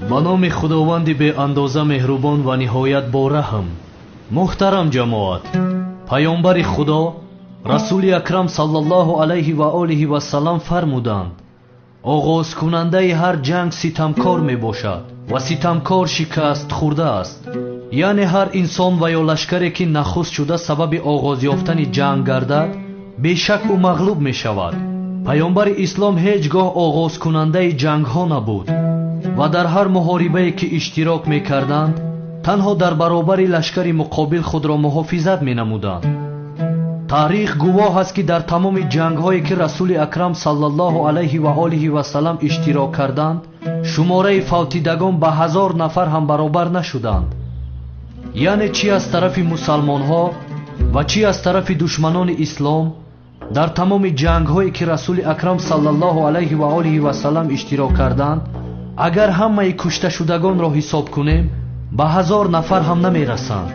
با نام خداوند بی اندازه مهربان و نهایت با رحم. محترم جماعت، پیامبر خدا رسول اکرم صلی الله علیه و آله و سلام فرمودند: آغاز کننده هر جنگ ستمکار می باشد و ستمکار شکست خورده است. یعنی هر انسان و یا لشکری که نخست شده سبب آغاز یافتن جنگ گردد، بیشک او مغلوب می شود. پیامبر اسلام هیچگاه آغاز کننده جنگ ها نبود و در هر محاربه که اشتراک می کردند تنها در برابر لشکر مقابل خود را محافظت می نمودند. تاریخ گواه است که در تمام جنگ هایی که رسول اکرم صلی الله علیه و آله و سلام اشتراک کردند، شماره فوتیدگان به 1000 نفر هم برابر نشدند. یعنی چی از طرف مسلمان ها و چی از طرف دشمنان اسلام، در تمام جنگ هایی که رسول اکرم صلی الله علیه و آله و سلام اشتراک کردند، اگر همه کشته شدگان را حساب کنیم به 1000 نفر هم نمی رسند.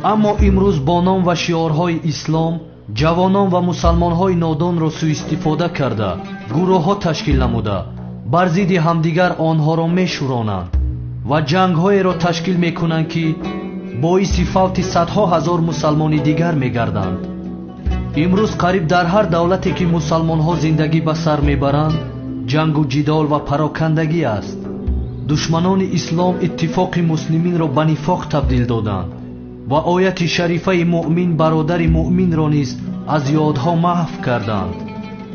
اما امروز با نام و شعارهای اسلام جوانان و مسلمانهای نادان را سوء استفاده کرده گروه ها تشکیل نموده بر ضد همدیگر آنها را می شورانند و جنگ های را تشکیل می کنند که باعث فوت صدها هزار مسلمان دیگر می گردند. امروز قریب در هر دولتی که مسلمان ها زندگی به سر می برند، جنگ و جدال و پراکندگی است. دشمنان اسلام اتفاق مسلمین را به نفاق تبدیل دادند و آیت شریفه مؤمن برادر مؤمن را نیز از یادها محو کردند.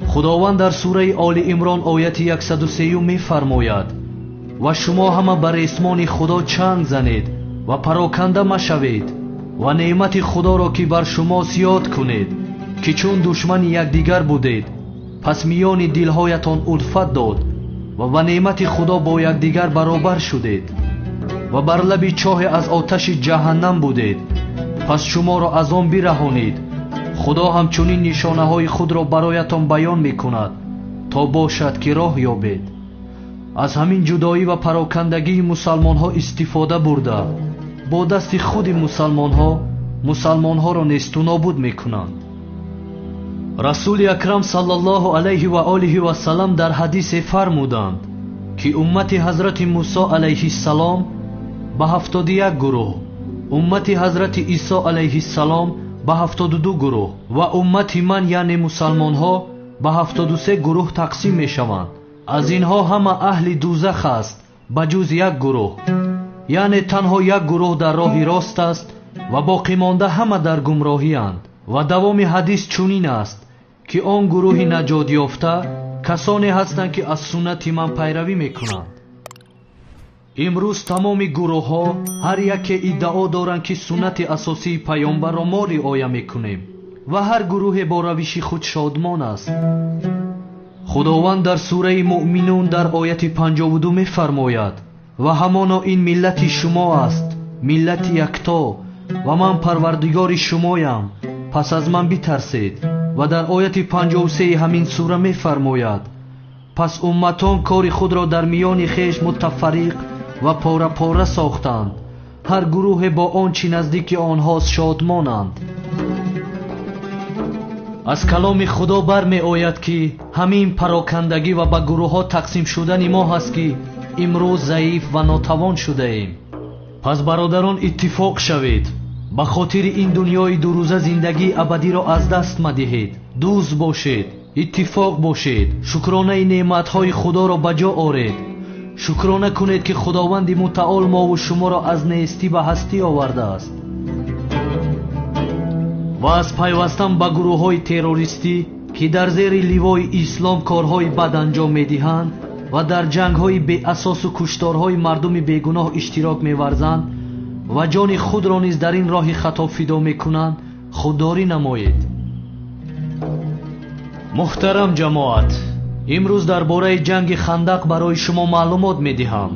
خداوند در سوره آل عمران آیت 103 می فرماید: و شما همه بر اسمان خدا چنگ زنید و پراکنده مشوید و نعمت خدا را که بر شما یاد کنید که چون دشمن یکدیگر بودید، پس میان دلهایتان الفت داد و به نعمت خدا با یکدیگر برابر شدید و بر لب چاه از آتش جهنم بودید، پس شما را از آن برهانید. خدا همچنین نشانه های خود را برایتان بیان می کند تا باشد که راه یابید. از همین جدایی و پراکندگی مسلمان ها استفاده برده با دست خود مسلمان ها را نیست و نابود می کنند. رسول اکرم صلی الله علیه و آله و سلام در حدیث فرمودند که امت حضرت موسی علیه السلام به 71 گروه، امت حضرت عیسی علیه السلام به 72 گروه و امت من یعنی مسلمان ها به 73 گروه تقسیم می شوند. از اینها همه اهل دوزخ است بجز یک گروه، یعنی تنها یک گروه در راه راست است و باقی مانده همه در گمراهی اند. و دوام حدیث چنین است که آن گروه نجات یافته کسانی هستند که از سنت من پیروی میکنند. امروز تمام گروه ها هر یک ادعا دارند که سنت اساسی پیامبر را ما رعایت میکنیم و هر گروه با روش خود شادمان است. خداوند در سوره مؤمنون در آیت 52 میفرماید: و همانا این ملت شما است، ملت یکتا و من پروردگار شمایم، پس از من بترسید. و در آیت 53 همین سوره می فرماید: پس امتان کار خود را در میان خیش متفرق و پاره پاره ساختند، هر گروه با آنچه نزدیک آنهاست شادمانند. از کلام خدا برمی آید که همین پراکندگی و به گروه ها تقسیم شدن ما هست که امروز ضعیف و ناتوان شده ایم. پس برادران اتفاق شوید، به خاطر این دنیای دو روزه زندگی ابدی را از دست مدهید. دوست باشید، اتفاق باشید، شکرانه نعمتهای خدا را بجا آورید. شکرانه کنید که خداوند متعال ما و شما را از نیستی به هستی آورده است. و از پیوستن به گروه های تروریستی که در زیر لیوای اسلام کارهای بد انجام میدهند و در جنگ های بی اساس و کشتارهای مردم بیگناه اشتراک میورزند و جان خود را نیز در این راه خطا فدا میکنند، خودداری نمایید. محترم جماعت، امروز درباره جنگ خندق برای شما معلومات میدهم.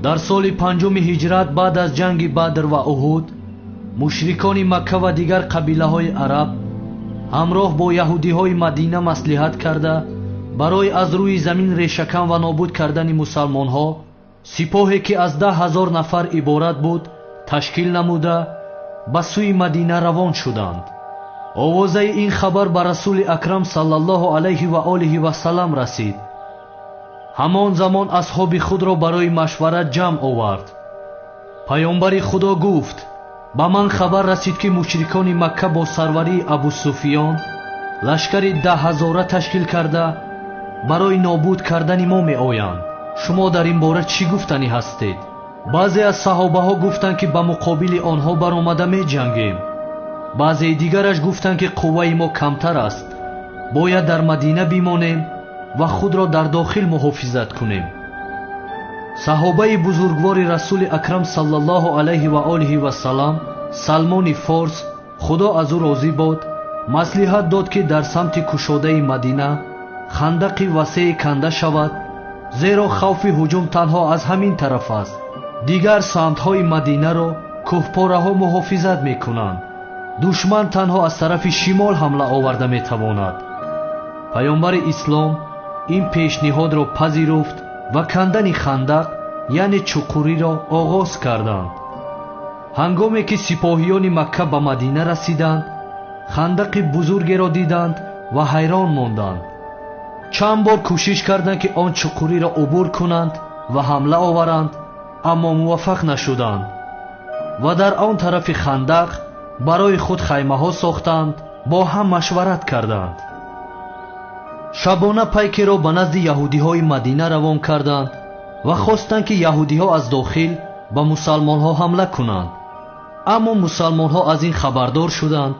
در سال 5 هجرت بعد از جنگ بدر و احد، مشرکان مکه و دیگر قبیله های عرب همراه با یهودی های مدینه مصلحت کرده برای از روی زمین ریشه‌کن و نابود کردن مسلمان ها سپاهی که از 10,000 نفر عبارت بود تشکیل نموده به سوی مدینه روان شدند. آوازه این خبر به رسول اکرم صلی الله علیه و آله و سلام رسید. ҳамон замон асҳоби худро барои машварат ҷамъ овард. паёмбари худо гуфт: ба ман хабар расид ки мушрикони Макка бо сарварии Абу Суфиён лашкари 10,000 ташкил карда барои нобуд кардани мо меоянд. шумо дар ин бора чӣ гуфтанӣ ҳастед? баъзе аз саҳобаҳо гуфтанд ки ба муқобили онҳо баромада меҷангем. баъзеи дигараш гуфтанд ки қувваи мо камтар аст, бояд дар Мадина бимонем ва худро дар дохил муҳофизат кунем. саҳобаи бузургвори расули акрам саллаллоҳу алайҳи ва олиҳи вассалам, Салмони Форс, худо аз ӯ розӣ бод, маслиҳат дод ки дар самти кушодаи Мадина хандақи васеъ канда шавад, зеро хавфи ҳуҷум танҳо аз ҳамин тараф аст. дигар самтҳои Мадинаро кӯҳпораҳо муҳофизат мекунанд. душман танҳо аз тарафи шимол ҳамла оварда метавонад. паёмбари ислом ин пешниҳодро пазируфт ва кандани хандақ яъне чуқуриро оғоз карданд. ҳангоме ки сипоҳиёни Макка ба Мадина расиданд, хандақи бузургеро диданд ва ҳайрон монданд. чанд бор кӯшиш карданд ки он чуқуриро убур кунанд ва ҳамла оваранд, аммо муваффақ нашуданд ва дар он тарафи хандақ барои худ хаймаҳо сохтанд, бо ҳам машварат карданд. шабона пайкеро ба назди яҳудиҳои Мадина равон карданд ва хостанд ки яҳудиҳо аз дохил ба мусалмонҳо ҳамла кунанд. аммо мусалмонҳо аз ин хабардор шуданд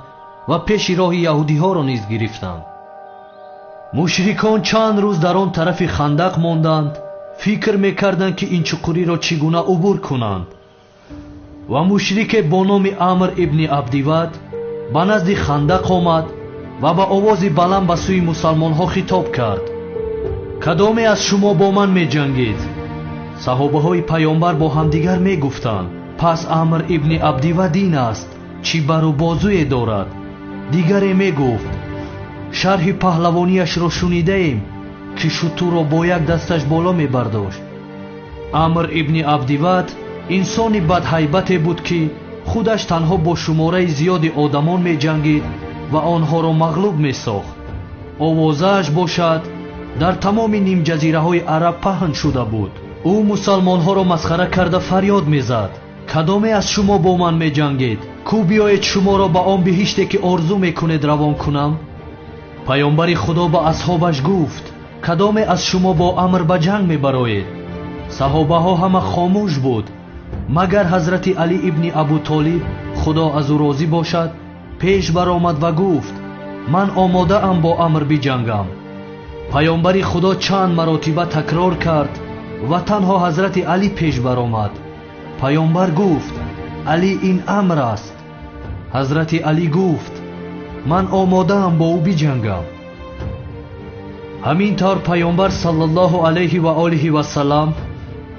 ва пеши роҳи яҳудиҳоро низ гирифтанд. мушрикон чанд рӯз дар он тарафи хандақ монданд, фикр мекарданд ки ин чуқуриро чӣ гуна убур кунанд. ва мушрике бо номи Амр ибни Абдивад ба назди хандақ омад ва ба овози баланд ба сӯи мусалмонҳо хитоб кард: кадоме аз шумо бо ман меҷангед? саҳобаҳои паёмбар бо ҳамдигар мегуфтанд: пас Амр ибни Абдивад ин аст, чӣ бару бозуе дорад? дигаре мегуфт: шарҳи паҳлавонияшро шунидаем ки шутурро бо як дасташ боло мебардошт. Амр ибни Абдивад инсони бадҳайбате буд ки худаш танҳо бо шумораи зиёди одамон меҷангид ва онҳоро мағлуб месохт. овозааш бошад дар тамоми нимҷазираҳои араб паҳн шуда буд. ӯ мусалмонҳоро масхара карда фарёд мезад: кадоме аз шумо бо ман меҷангед? кӯ биёед шуморо ба он биҳиште ки орзу мекунед равон кунам? паёмбари худо ба асҳобаш гуфт: кадоме аз шумо бо Амр ба ҷанг мебароед? саҳобаҳо ҳама хомӯш буд, магар ҳазрати Али ибни Абу Толиб, худо аз ӯ розӣ бошад, пеш баромад ва гуфт: ман омодаам бо Амр биҷангам. паёмбари худо чанд маротиба такрор кард ва танҳо ҳазрати Али пеш баромад. паёмбар гуфт: Али ин Амр аст. ҳазрати Али гуфт: ман омодаам бо ӯ биҷангам. ҳамин тавр паёмбар саллаллоҳу алайҳи ва олиҳи вассалам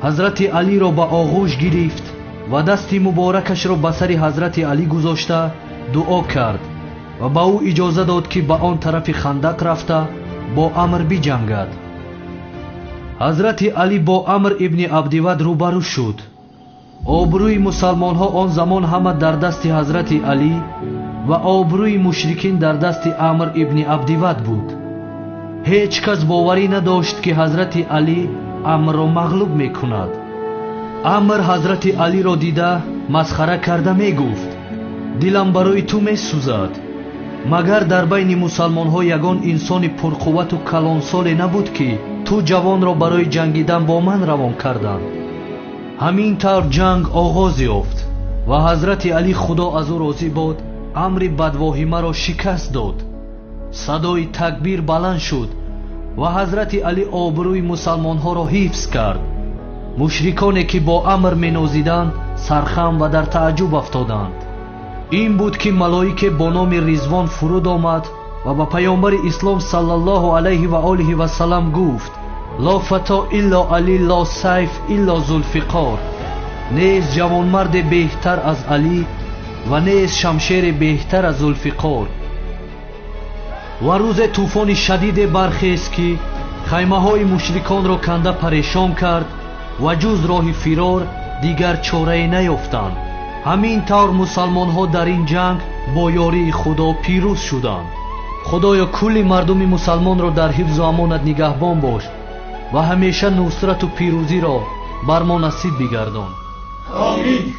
ҳазрати Алиро ба оғӯш гирифт ва дасти муборакашро ба сари ҳазрати Али гузошта дуо кард ва ба ӯ иҷоза дод ки ба он тарафи хандақ рафта бо Амр биҷангад. ҳазрати Али бо Амр ибни Абдивад рӯбарӯ шуд. обрӯи мусалмонҳо он замон ҳама дар дасти ҳазрати Али ва обрӯи мушрикин дар дасти Амр ибни Абдивад буд. ҳеҷ кас боварӣ надошт ки ҳазрати Али Амрро мағлуб мекунад. Амр ҳазрати Алиро дида масхара карда мегуфт: дилам барои ту месӯзад. магар дар байни мусалмонҳо ягон инсони пурқуввату калонсоле набуд ки ту ҷавонро барои ҷангидан бо ман равон карданд. ҳамин тавр ҷанг оғоз ёфт ва ҳазрати Али, худо аз ӯ розӣ бод, амри бадвоҳимаро шикаст дод. садои такбир баланд шуд ва ҳазрати Али обрӯи мусалмонҳоро ҳифз кард. мушриконе ки бо Амр менозиданд сархам ва дар тааҷҷуб афтоданд. ин буд ки малоике бо номи Ризвон фуруд омад ва ба паёмбари ислом саллаллоҳу алайҳи ва олиҳи вассалам гуфт: ла фато илло Али, ла сайф илло зулфиқор. нест ҷавонмарде беҳтар аз Али ва нест шамшере беҳтар аз зулфиқор. ва рӯзе тӯфони шадиде бархест ки хаймаҳои мушриконро канда парешон кард ва ҷуз роҳи фирор дигар чорае наёфтанд. ҳамин тавр мусалмонҳо дар ин ҷанг бо ёрии худо пирӯз шуданд. худоё кулли мардуми мусалмонро дар ҳифзу амонат нигаҳбон бош و همیشه نصرت و پیروزی را بر ما نصیب بگردان. آمین.